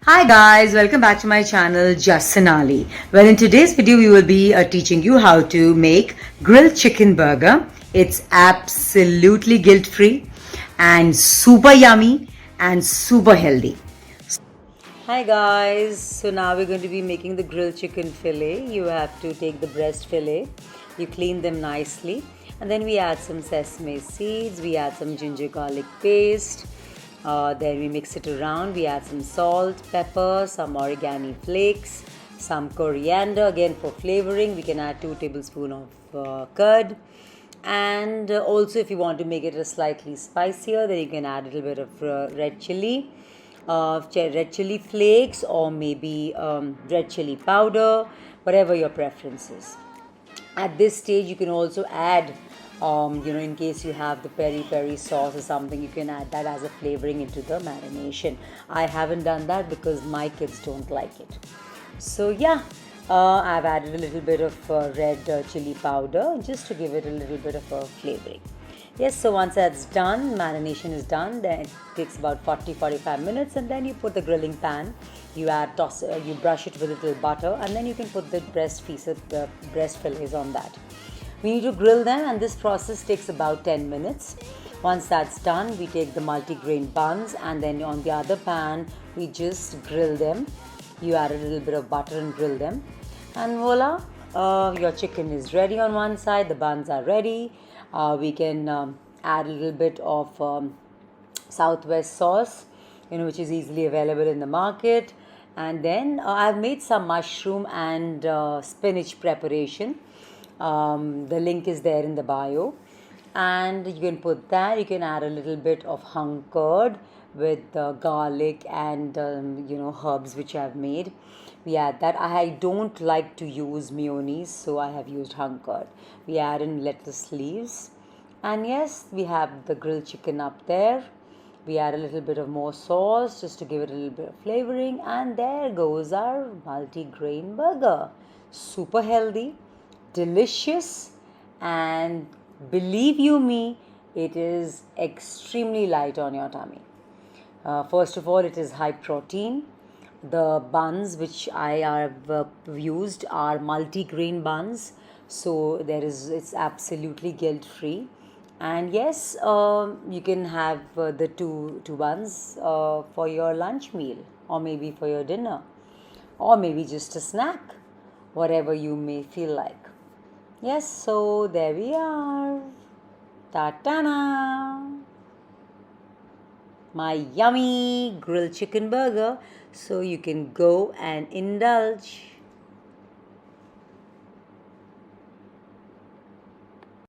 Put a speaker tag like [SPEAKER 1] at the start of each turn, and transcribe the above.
[SPEAKER 1] Hi guys, welcome back to my channel Just Sonali. Well, in today's video we will be teaching you how to make grilled chicken burger. It's absolutely guilt-free and super yummy and super healthy. Hi guys, so now we're going to be making the grilled chicken fillet. You have to take the breast fillet, you clean them nicely, and then we add some sesame seeds, we add some ginger garlic paste, then we mix it around, we add some salt, pepper, some oregano flakes, some coriander again for flavoring. We can add 2 tablespoons of curd, and also if you want to make it a slightly spicier, then you can add a little bit of red chili, red chili flakes, or maybe red chili powder, whatever your preference is. At this stage you can also add, in case you have the peri-peri sauce or something, you can add that as a flavoring into the marination. I haven't done that because my kids don't like it. So yeah, I've added a little bit of red chili powder just to give it a little bit of a flavoring. Yes, so once that's done, marination is done, then it takes about 40-45 minutes, and then you put the grilling pan, you you brush it with a little butter, and then you can put the breast pieces, the breast fillets on that. We need to grill them, and this process takes about 10 minutes. Once that's done, we take the multi-grain buns, and then on the other pan we just grill them. You add a little bit of butter and grill them, and voila, your chicken is ready on one side, the buns are ready. We can add a little bit of southwest sauce, which is easily available in the market. And then I've made some mushroom and spinach preparation. The link is there in the bio, and you can put that. You can add a little bit of hung curd with garlic and herbs which I've made. We add that. I don't like to use mayonnaise, so I have used hung curd. We add in lettuce leaves, and yes, we have the grilled chicken up there. We add a little bit of more sauce just to give it a little bit of flavoring, and there goes our multi-grain burger. Super healthy, delicious, and believe you me, it is extremely light on your tummy. First of all, it is high protein. The buns which I have used are multi-grain buns, so it's absolutely guilt-free. And yes, you can have the two buns for your lunch meal, or maybe for your dinner, or maybe just a snack, whatever you may feel like. Yes, so there we are. Ta-ta-na! My yummy grilled chicken burger, so you can go and indulge.